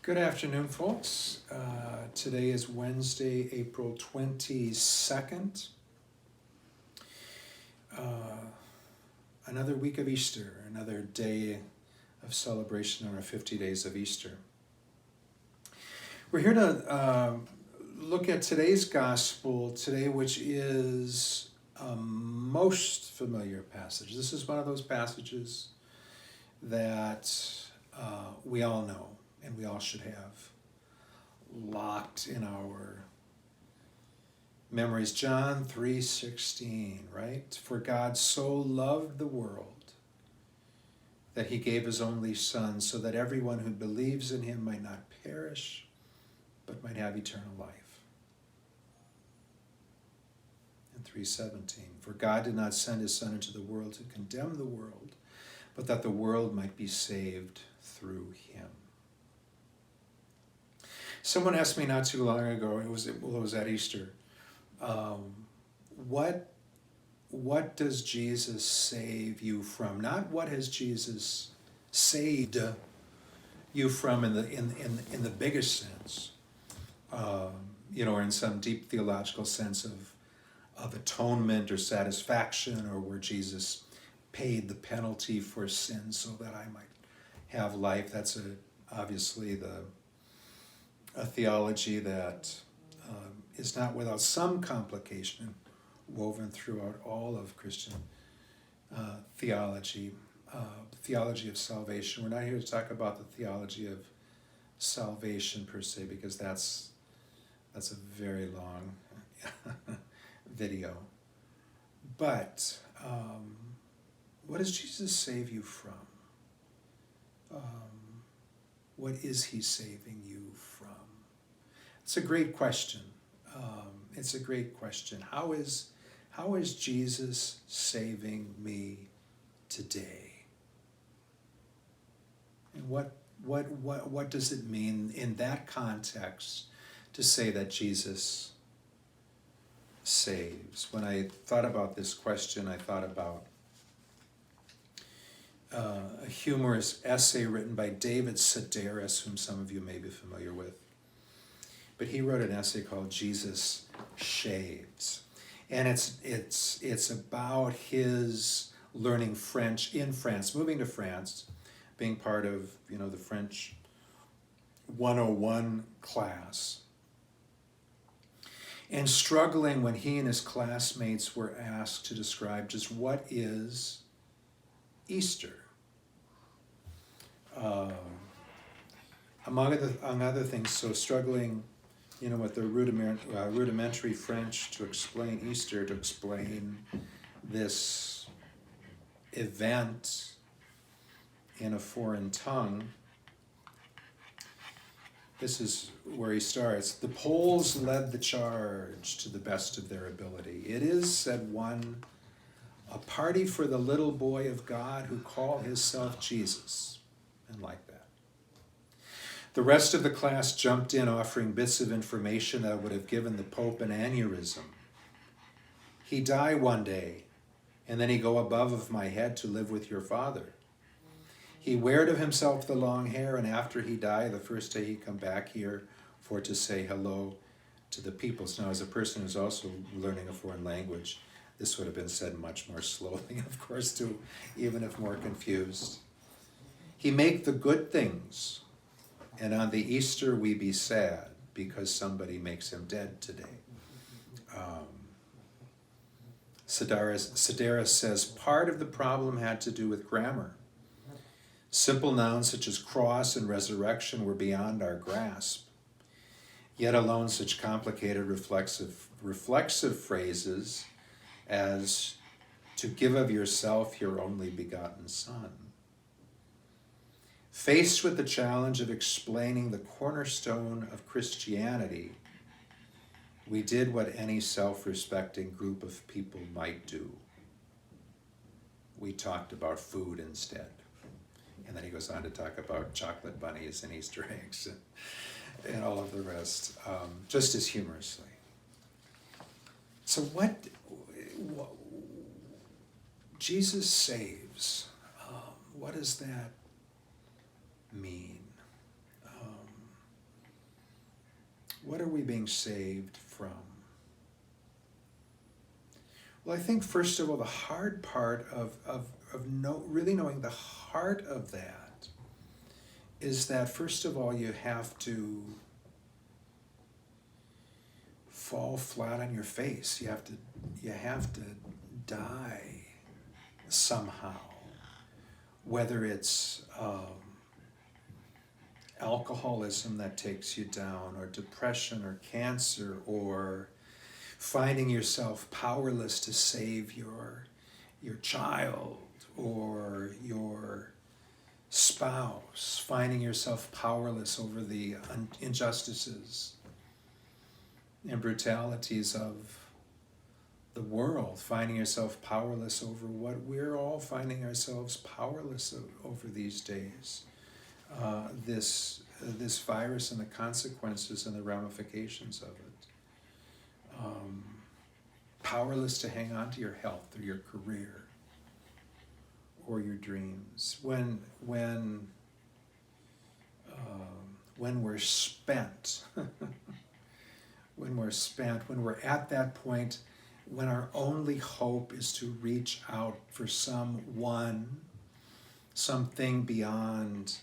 Good afternoon, folks. Today is Wednesday, April 22nd. Uh, another week of Easter, another day of celebration on our 50 days of Easter. We're here to look at today's gospel today, which is a most familiar passage. This is one of those passages that we all know and we all should have locked in our memories. John 3:16, right? For God so loved the world that he gave his only son so that everyone who believes in him might not perish but might have eternal life. And 3:17, for God did not send his son into the world to condemn the world, but that the world might be saved through him. Someone asked me not too long ago, it was at Easter, what does Jesus save you from? Not what has Jesus saved you from in the biggest sense, or in some deep theological sense of atonement or satisfaction, or where Jesus paid the penalty for sin so that I might have life. That's obviously a theology that is not without some complication woven throughout all of Christian theology, theology of salvation. We're not here to talk about the theology of salvation per se, because that's a very long video. But what does Jesus save you from? What is he saving you from? It's a great question. It's a great question. How is Jesus saving me today? And what does it mean in that context to say that Jesus saves? When I thought about this question, I thought about a humorous essay written by David Sedaris, whom some of you may be familiar with. But he wrote an essay called Jesus Shaves. And it's about his learning French in France, moving to France, being part of the French 101 class, and struggling when he and his classmates were asked to describe just what is Easter. Among other things, so struggling, with the rudimentary French to explain Easter, to explain this event in a foreign tongue. This is where he starts. The Poles led the charge to the best of their ability. It is, said one, a party for the little boy of God who called himself Jesus, and like that. The rest of the class jumped in, offering bits of information that would have given the Pope an aneurysm. He die one day, and then he go above of my head to live with your father. He weared of himself the long hair, and after he die, the first day he come back here for to say hello to the peoples. Now, as a person who's also learning a foreign language, this would have been said much more slowly, of course, too, even if more confused. He make the good things, and on the Easter we be sad, because somebody makes him dead today. Sedaris says part of the problem had to do with grammar. Simple nouns such as cross and resurrection were beyond our grasp. Yet alone such complicated reflexive phrases as to give of yourself your only begotten Son. Faced with the challenge of explaining the cornerstone of Christianity, we did what any self-respecting group of people might do. We talked about food instead. And then he goes on to talk about chocolate bunnies and Easter eggs and all of the rest, just as humorously. So what Jesus saves, what does that mean? What are we being saved from? Well, I think first of all, the hard part of really knowing the heart of that is that first of all, you have to fall flat on your face. You have to die somehow, whether it's alcoholism that takes you down, or depression, or cancer, or finding yourself powerless to save your child or your spouse, finding yourself powerless over the injustices and brutalities of the world, finding yourself powerless over what we're all finding ourselves powerless over these days. This virus and the consequences and the ramifications of it. Powerless to hang on to your health or your career or your dreams. When we're spent, when we're at that point, when our only hope is to reach out for someone, something beyond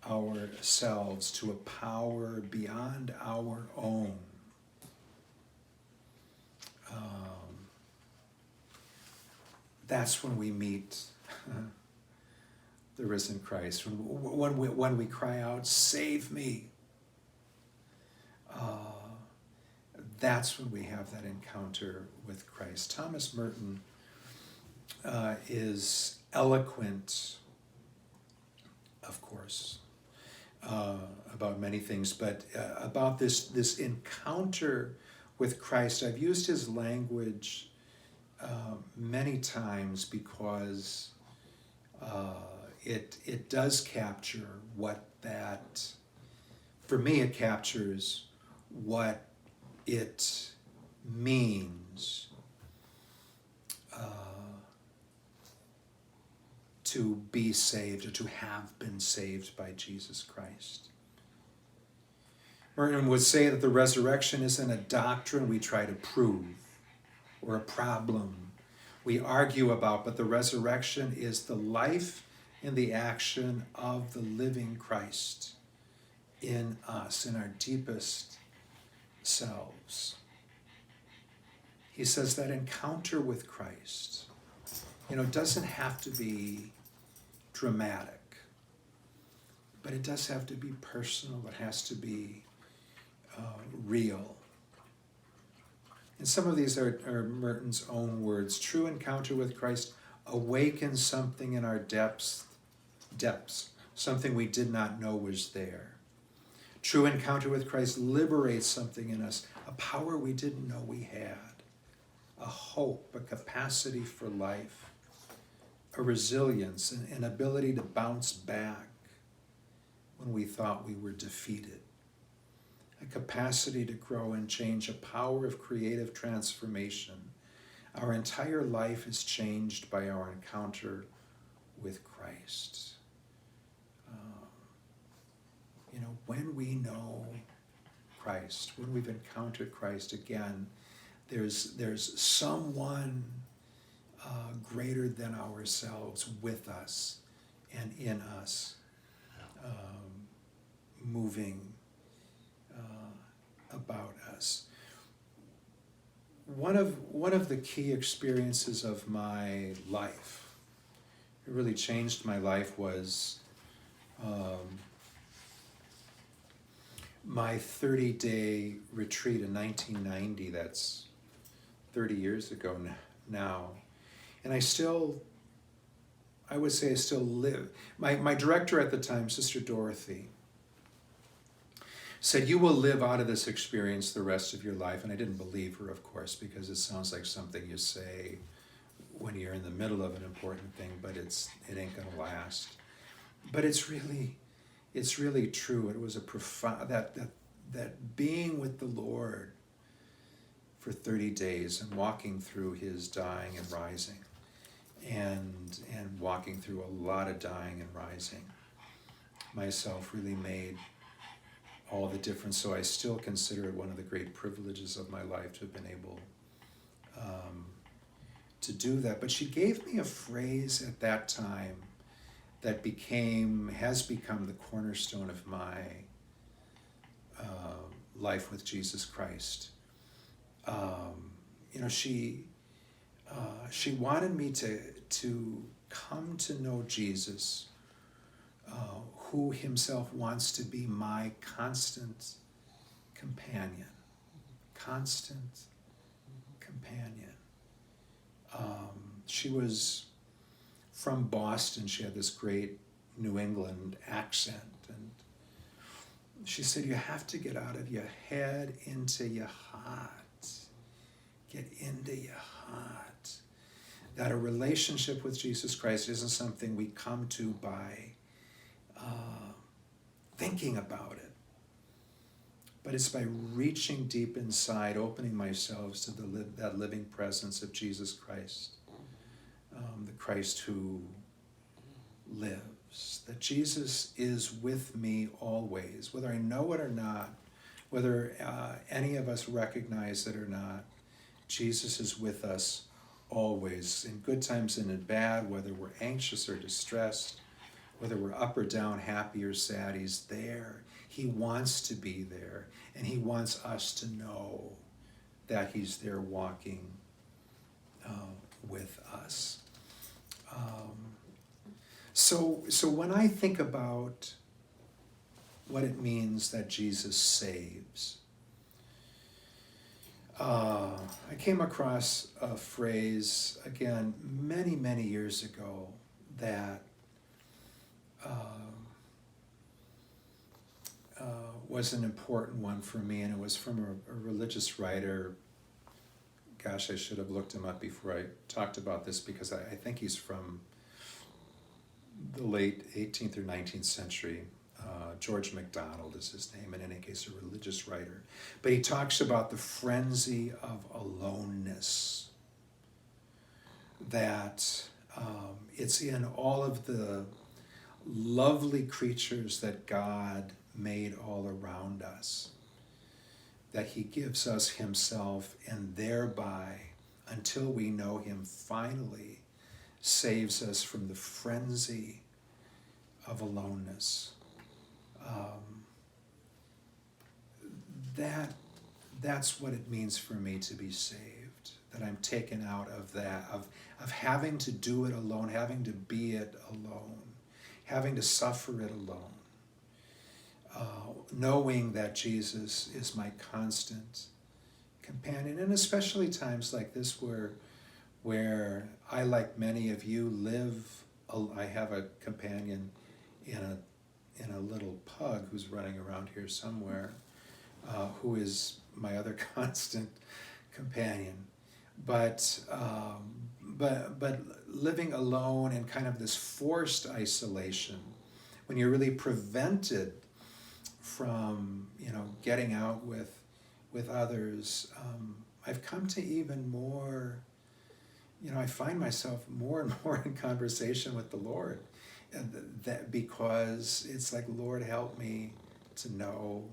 ourselves, to a power beyond our own. That's when we meet the risen Christ. When we cry out, "Save me!" That's when we have that encounter with Christ. Thomas Merton is eloquent, of course, about many things, but about this encounter with Christ. I've used his language many times because it does capture what that, for me it captures what it means to be saved, or to have been saved by Jesus Christ. Merton would say that the resurrection isn't a doctrine we try to prove, or a problem we argue about, but the resurrection is the life and the action of the living Christ in us, in our deepest selves. He says that encounter with Christ, doesn't have to be dramatic, but it does have to be personal. It has to be real. And some of these are Merton's own words. True encounter with Christ awakens something in our depths, something we did not know was there. True encounter with Christ liberates something in us, a power we didn't know we had, a hope, a capacity for life, a resilience, an ability to bounce back when we thought we were defeated, a capacity to grow and change, a power of creative transformation. Our entire life is changed by our encounter with Christ. When we know Christ, when we've encountered Christ again, there's someone greater than ourselves with us and in us, moving about us. One of the key experiences of my life, it really changed my life, was my 30-day retreat in 1990. That's 30 years ago now. And I would say I still live. My director at the time, Sister Dorothy, said, "You will live out of this experience the rest of your life." And I didn't believe her, of course, because it sounds like something you say when you're in the middle of an important thing, but it ain't gonna last. But it's really true. It was a profound, that being with the Lord for 30 days and walking through his dying and rising, and walking through a lot of dying and rising myself, really made all the difference. So I still consider it one of the great privileges of my life to have been able to do that. But she gave me a phrase at that time that has become the cornerstone of my life with Jesus Christ. She wanted me to come to know Jesus, who himself wants to be my constant companion. Constant companion. She was from Boston. She had this great New England accent, and she said, you have to get out of your head into your heart. Get into your heart. That a relationship with Jesus Christ isn't something we come to by thinking about it, but it's by reaching deep inside, opening myself to that living presence of Jesus Christ, the Christ who lives, that Jesus is with me always, whether I know it or not, whether any of us recognize it or not. Jesus is with us always, in good times and in bad, whether we're anxious or distressed, whether we're up or down, happy or sad, he's there. He wants to be there, and he wants us to know that he's there walking with us. So when I think about what it means that Jesus saves, I came across a phrase, again, many, many years ago that was an important one for me, and it was from a religious writer. Gosh, I should have looked him up before I talked about this, because I think he's from the late 18th or 19th century. George MacDonald is his name, in any case, a religious writer. But he talks about the frenzy of aloneness, that it's in all of the lovely creatures that God made all around us, that he gives us himself, and thereby, until we know him, finally saves us from the frenzy of aloneness. That's what it means for me to be saved, that I'm taken out of that, of having to do it alone, having to be it alone, having to suffer it alone, knowing that Jesus is my constant companion, and especially times like this where I, like many of you, I have a companion in a little pug who's running around here somewhere, who is my other constant companion. But living alone in kind of this forced isolation, when you're really prevented from getting out with others, I've come to even more. I find myself more and more in conversation with the Lord, that because it's like, Lord, help me to know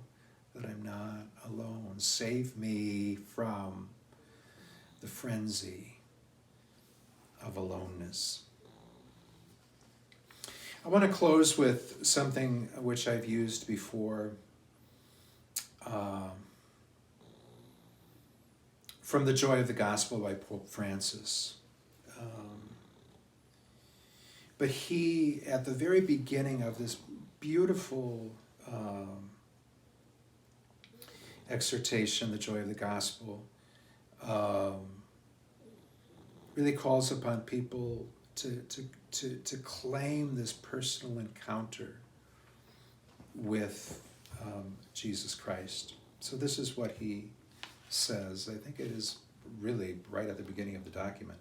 that I'm not alone. Save me from the frenzy of aloneness. I want to close with something which I've used before, from The Joy of the Gospel by Pope Francis. But he, at the very beginning of this beautiful exhortation, The Joy of the Gospel, really calls upon people to claim this personal encounter with Jesus Christ. So this is what he says. I think it is really right at the beginning of the document.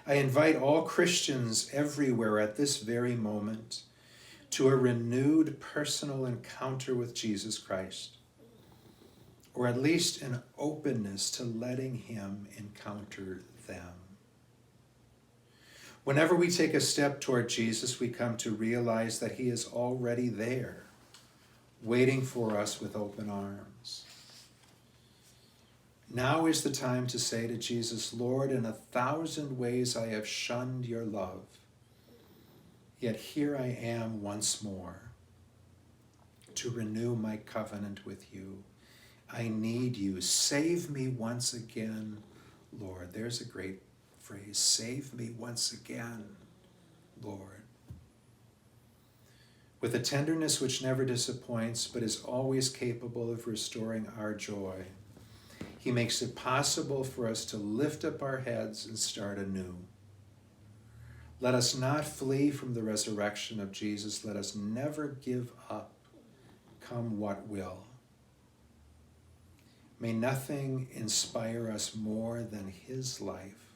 I invite all Christians everywhere at this very moment to a renewed personal encounter with Jesus Christ, or at least an openness to letting him encounter them. Whenever we take a step toward Jesus, we come to realize that he is already there, waiting for us with open arms. Now is the time to say to Jesus, Lord, in 1,000 ways I have shunned your love, yet here I am once more to renew my covenant with you. I need you. Save me once again, Lord. There's a great phrase. Save me once again, Lord. With a tenderness which never disappoints, but is always capable of restoring our joy, he makes it possible for us to lift up our heads and start anew. Let us not flee from the resurrection of Jesus. Let us never give up, come what will. May nothing inspire us more than his life,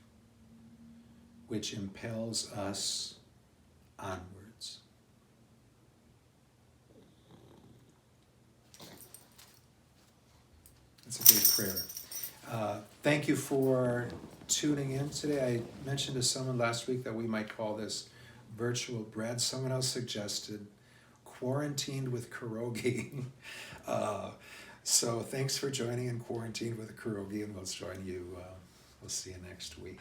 which impels us onwards. That's a great prayer. Thank you for tuning in today. I mentioned to someone last week that we might call this virtual bread. Someone else suggested quarantined with pierogi. So thanks for joining in Quarantined with a Pierogi, and we'll join you. We'll see you next week.